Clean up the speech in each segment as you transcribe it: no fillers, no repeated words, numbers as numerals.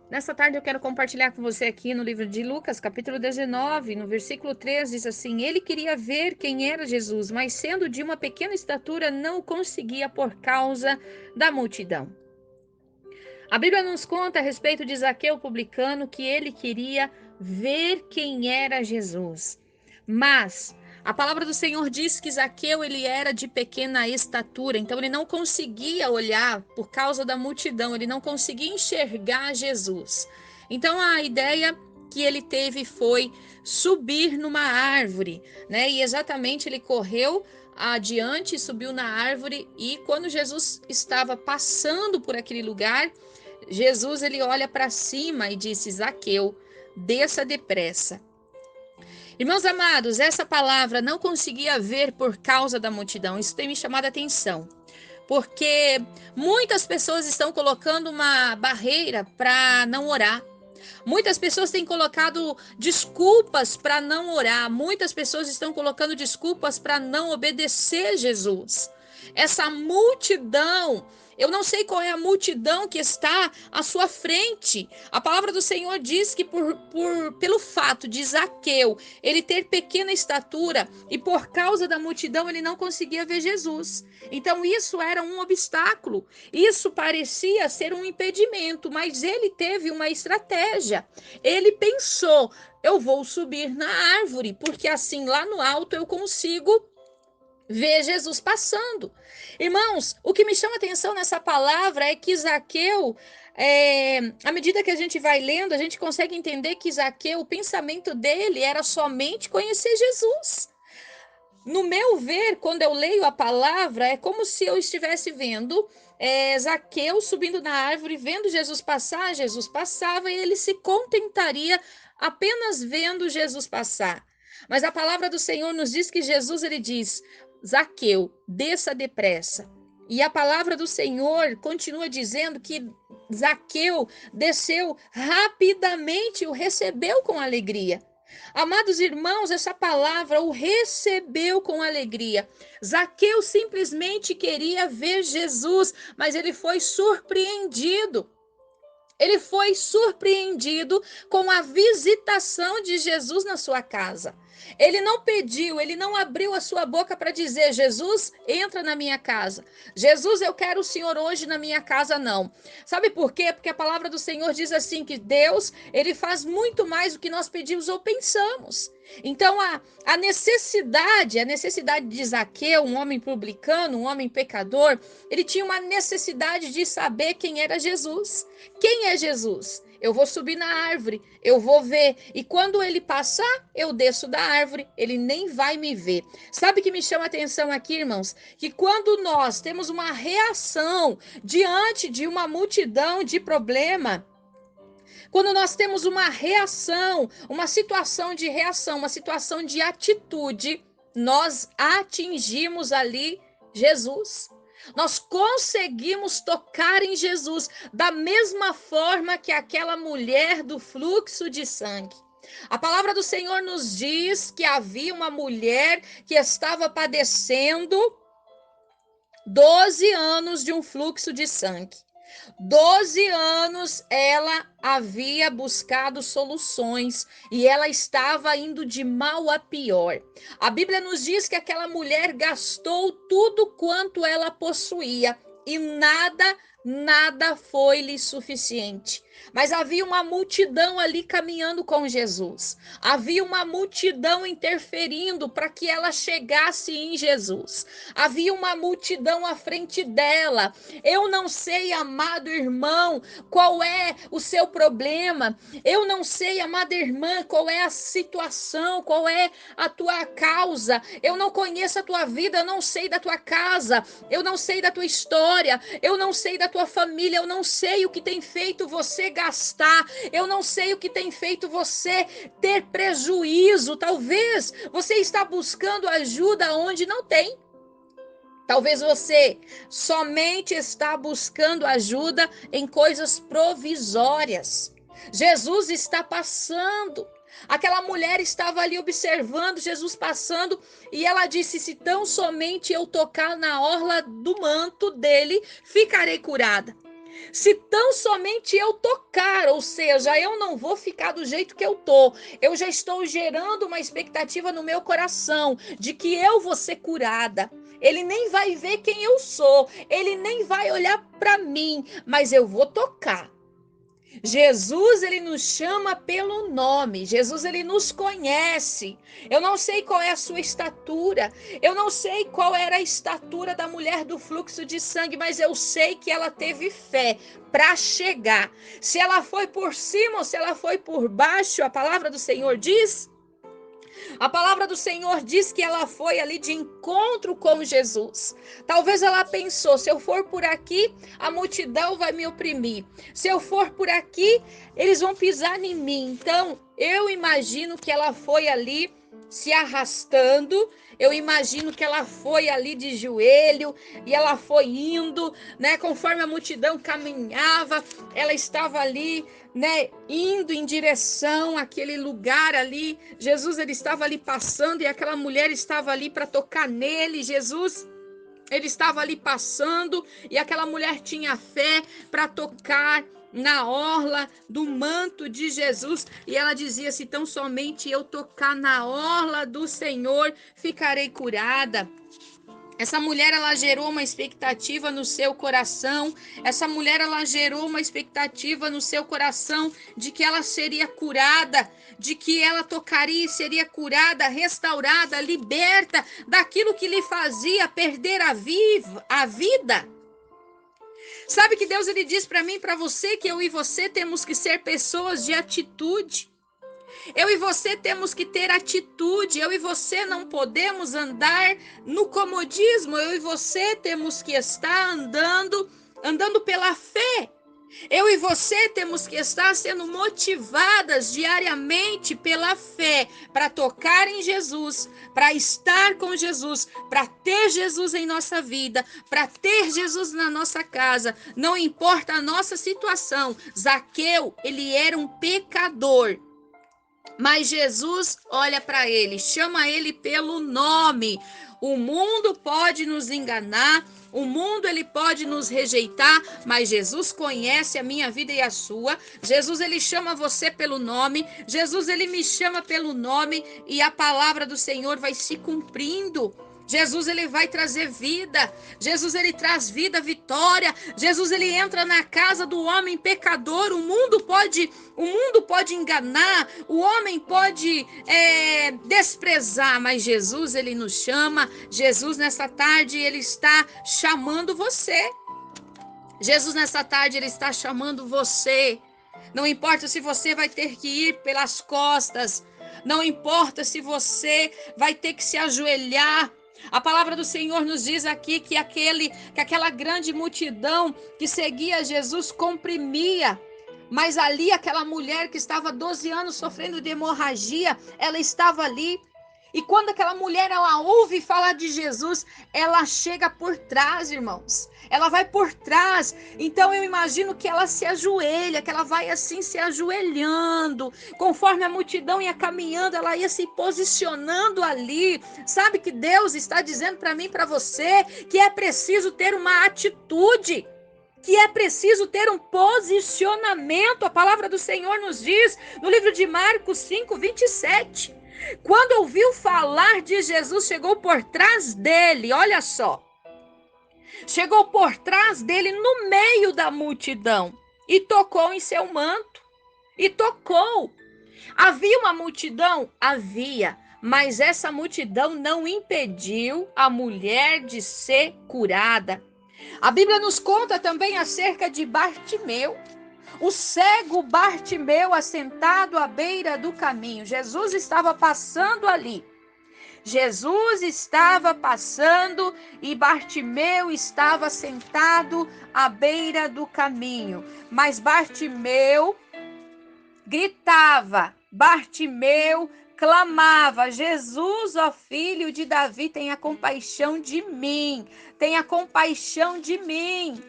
Nessa tarde eu quero compartilhar com você aqui no livro de Lucas, capítulo 19, no versículo 3, diz assim: Ele queria ver quem era Jesus, mas sendo de uma pequena estatura, não o conseguia por causa da multidão. A Bíblia nos conta a respeito de Zaqueu publicano que ele queria ver quem era Jesus. Mas a palavra do Senhor diz que Zaqueu ele era de pequena estatura, então ele não conseguia olhar por causa da multidão, ele não conseguia enxergar Jesus. Então a ideia que ele teve foi subir numa árvore, né? E exatamente ele correu adiante, subiu na árvore e quando Jesus estava passando por aquele lugar, Jesus ele olha para cima e disse: Zaqueu, desça depressa. Irmãos amados, essa palavra não conseguia ver por causa da multidão. Isso tem me chamado a atenção, porque muitas pessoas estão colocando uma barreira para não orar. Muitas pessoas têm colocado desculpas para não orar. Muitas pessoas estão colocando desculpas para não obedecer Jesus. Essa multidão, eu não sei qual é a multidão que está à sua frente. A palavra do Senhor diz que pelo fato de Zaqueu ele ter pequena estatura e por causa da multidão ele não conseguia ver Jesus. Então isso era um obstáculo. Isso parecia ser um impedimento, mas ele teve uma estratégia. Ele pensou: eu vou subir na árvore, porque assim lá no alto eu consigo ver Jesus passando. Irmãos, o que me chama atenção nessa palavra é que Zaqueu, à medida que a gente vai lendo, a gente consegue entender que Zaqueu, o pensamento dele era somente conhecer Jesus. No meu ver, quando eu leio a palavra, é como se eu estivesse vendo Zaqueu subindo na árvore, vendo Jesus passar, Jesus passava e ele se contentaria apenas vendo Jesus passar. Mas a palavra do Senhor nos diz que Jesus ele diz: Zaqueu, desça depressa. E a palavra do Senhor continua dizendo que Zaqueu desceu rapidamente e o recebeu com alegria. Amados irmãos, essa palavra o recebeu com alegria. Zaqueu simplesmente queria ver Jesus, mas ele foi surpreendido. Ele foi surpreendido com a visitação de Jesus na sua casa. Ele não pediu, ele não abriu a sua boca para dizer: Jesus, entra na minha casa. Jesus, eu quero o Senhor hoje na minha casa, não. Sabe por quê? Porque a palavra do Senhor diz assim que Deus, ele faz muito mais do que nós pedimos ou pensamos. Então, a necessidade de Zaqueu, um homem publicano, um homem pecador, ele tinha uma necessidade de saber quem era Jesus. Quem é Jesus? Eu vou subir na árvore, eu vou ver, e quando ele passar, eu desço da árvore, ele nem vai me ver. Sabe o que me chama a atenção aqui, irmãos? Que quando nós temos uma reação diante de uma multidão de problema, quando nós temos uma reação, uma situação de reação, uma situação de atitude, nós atingimos ali Jesus. Nós conseguimos tocar em Jesus da mesma forma que aquela mulher do fluxo de sangue. A palavra do Senhor nos diz que havia uma mulher que estava padecendo 12 anos de um fluxo de sangue. 12 anos ela havia buscado soluções e ela estava indo de mal a pior. A Bíblia nos diz que aquela mulher gastou tudo quanto ela possuía e nada foi-lhe suficiente. Mas havia uma multidão ali caminhando com Jesus. Havia uma multidão interferindo para que ela chegasse em Jesus. Havia uma multidão à frente dela. Eu não sei, amado irmão, qual é o seu problema. Eu não sei, amada irmã, qual é a situação, qual é a tua causa. Eu não conheço a tua vida, eu não sei da tua casa, eu não sei da tua história, eu não sei da tua família, eu não sei o que tem feito você gastar, eu não sei o que tem feito você ter prejuízo. Talvez você está buscando ajuda onde não tem. Talvez você somente está buscando ajuda em coisas provisórias. Jesus está passando. Aquela mulher estava ali observando Jesus passando e ela disse: se tão somente eu tocar na orla do manto dele, ficarei curada. Se tão somente eu tocar, ou seja, eu não vou ficar do jeito que eu tô. Eu já estou gerando uma expectativa no meu coração de que eu vou ser curada. Ele nem vai ver quem eu sou, ele nem vai olhar para mim, mas eu vou tocar. Jesus, ele nos chama pelo nome. Jesus, ele nos conhece. Eu não sei qual é a sua estatura. Eu não sei qual era a estatura da mulher do fluxo de sangue, mas eu sei que ela teve fé para chegar. Se ela foi por cima ou se ela foi por baixo, a palavra do Senhor diz. A palavra do Senhor diz que ela foi ali de encontro com Jesus. Talvez ela pensou: se eu for por aqui, a multidão vai me oprimir. Se eu for por aqui, eles vão pisar em mim. Então, eu imagino que ela foi ali se arrastando. Eu imagino que ela foi ali de joelho e ela foi indo, né? Conforme a multidão caminhava, ela estava ali, né? Indo em direção àquele lugar ali. Jesus, ele estava ali passando e aquela mulher estava ali para tocar nele. Jesus, ele estava ali passando e aquela mulher tinha fé para tocar na orla do manto de Jesus, e ela dizia: se tão somente eu tocar na orla do Senhor, ficarei curada. Essa mulher, ela gerou uma expectativa no seu coração. Essa mulher, ela gerou uma expectativa no seu coração de que ela seria curada, de que ela tocaria e seria curada, restaurada, liberta daquilo que lhe fazia perder a vida. Sabe que Deus, ele diz para mim, para você, que eu e você temos que ser pessoas de atitude. Eu e você temos que ter atitude. Eu e você não podemos andar no comodismo. Eu e você temos que estar andando pela fé. Eu e você temos que estar sendo motivadas diariamente pela fé para tocar em Jesus, para estar com Jesus, para ter Jesus em nossa vida, para ter Jesus na nossa casa. Não importa a nossa situação. Zaqueu, ele era um pecador. Mas Jesus olha para ele, chama ele pelo nome. O mundo pode nos enganar, o mundo ele pode nos rejeitar, mas Jesus conhece a minha vida e a sua. Jesus, ele chama você pelo nome. Jesus, ele me chama pelo nome, e a palavra do Senhor vai se cumprindo. Jesus, ele vai trazer vida. Jesus, ele traz vida, vitória. Jesus, ele entra na casa do homem pecador. O mundo pode enganar, o homem pode desprezar, mas Jesus, ele nos chama. Jesus, nessa tarde, ele está chamando você. Jesus, nessa tarde, ele está chamando você. Não importa se você vai ter que ir pelas costas, não importa se você vai ter que se ajoelhar. A palavra do Senhor nos diz aqui que aquela grande multidão que seguia Jesus comprimia. Mas ali aquela mulher que estava 12 anos sofrendo de hemorragia, ela estava ali. E quando aquela mulher, ela ouve falar de Jesus, ela chega por trás, irmãos. Ela vai por trás. Então eu imagino que ela se ajoelha, que ela vai assim se ajoelhando. Conforme a multidão ia caminhando, ela ia se posicionando ali. Sabe que Deus está dizendo para mim e para você que é preciso ter uma atitude, que é preciso ter um posicionamento. A palavra do Senhor nos diz no livro de Marcos 5:27. Quando ouviu falar de Jesus, chegou por trás dele, olha só. Chegou por trás dele no meio da multidão e tocou em seu manto. E tocou. Havia uma multidão? Havia. Mas essa multidão não impediu a mulher de ser curada. A Bíblia nos conta também acerca de Bartimeu. O cego Bartimeu, assentado à beira do caminho. Jesus estava passando ali. Jesus estava passando e Bartimeu estava sentado à beira do caminho. Mas Bartimeu gritava, Bartimeu clamava: Jesus, ó filho de Davi, tenha compaixão de mim, tenha compaixão de mim.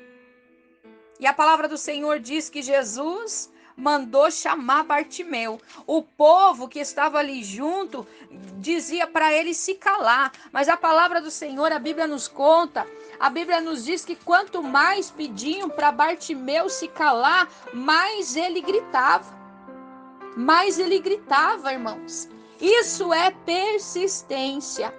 E a palavra do Senhor diz que Jesus mandou chamar Bartimeu. O povo que estava ali junto dizia para ele se calar, mas a palavra do Senhor, a Bíblia nos conta, a Bíblia nos diz que quanto mais pediam para Bartimeu se calar, mais ele gritava. Mais ele gritava, irmãos. Isso é persistência.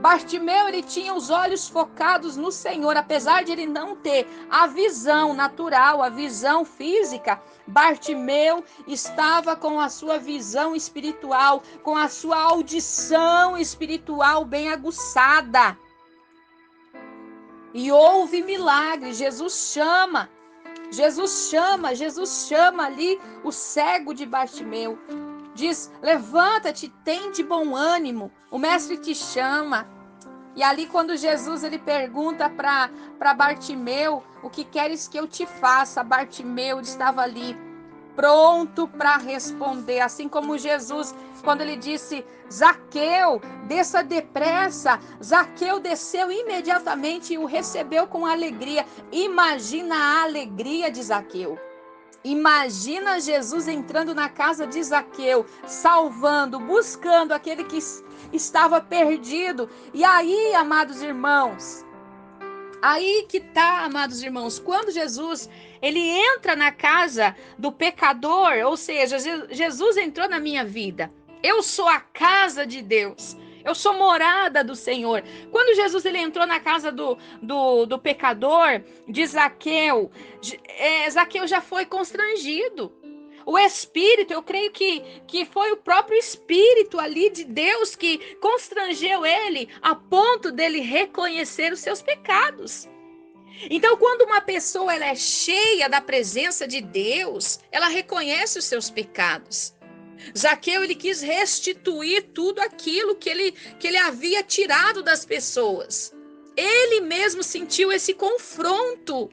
Bartimeu, ele tinha os olhos focados no Senhor, apesar de ele não ter a visão natural, a visão física. Bartimeu estava com a sua visão espiritual, com a sua audição espiritual bem aguçada. E houve milagre. Jesus chama ali o cego de Bartimeu. Diz: levanta-te, tem de bom ânimo, o mestre te chama. E ali quando Jesus ele pergunta para Bartimeu: o que queres que eu te faça? Bartimeu estava ali pronto para responder, assim como Jesus, quando ele disse: Zaqueu, desça depressa. Zaqueu desceu imediatamente e o recebeu com alegria. Imagina a alegria de Zaqueu. Imagina Jesus entrando na casa de Zaqueu, salvando, buscando aquele que estava perdido. E aí, amados irmãos, amados irmãos, quando Jesus ele entra na casa do pecador, ou seja, Jesus entrou na minha vida. Eu sou a casa de Deus. Eu sou morada do Senhor. Quando Jesus ele entrou na casa do pecador, de Zaqueu, Zaqueu já foi constrangido. O Espírito, eu creio que foi o próprio Espírito ali de Deus que constrangeu ele a ponto dele reconhecer os seus pecados. Então, quando uma pessoa ela é cheia da presença de Deus, ela reconhece os seus pecados. Zaqueu ele quis restituir tudo aquilo que ele havia tirado das pessoas. Ele mesmo sentiu esse confronto.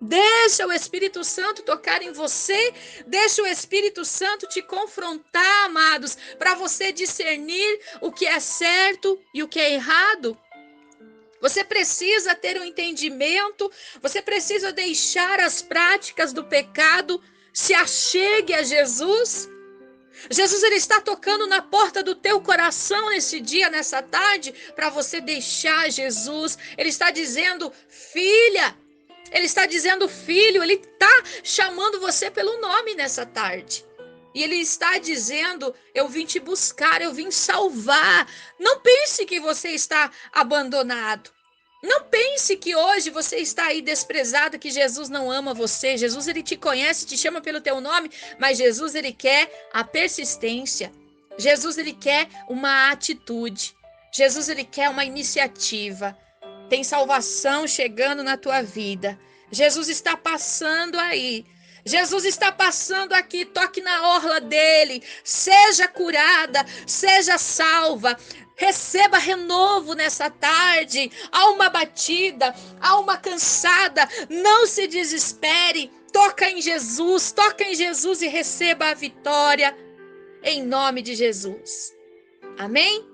Deixa o Espírito Santo tocar em você, deixa o Espírito Santo te confrontar, amados, para você discernir o que é certo e o que é errado. Você precisa ter um entendimento, você precisa deixar as práticas do pecado, se achegue a Jesus. Jesus ele está tocando na porta do teu coração nesse dia, nessa tarde, para você deixar Jesus. Ele está dizendo: filha, ele está dizendo: filho, ele está chamando você pelo nome nessa tarde. E ele está dizendo: eu vim te buscar, eu vim salvar. Não pense que você está abandonado. Não pense que hoje você está aí desprezado, que Jesus não ama você. Jesus ele te conhece, te chama pelo teu nome, mas Jesus ele quer a persistência. Jesus ele quer uma atitude. Jesus ele quer uma iniciativa. Tem salvação chegando na tua vida. Jesus está passando aí. Jesus está passando aqui, toque na orla dele, seja curada, seja salva, receba renovo nessa tarde, alma batida, alma cansada, não se desespere, toca em Jesus e receba a vitória, em nome de Jesus, amém?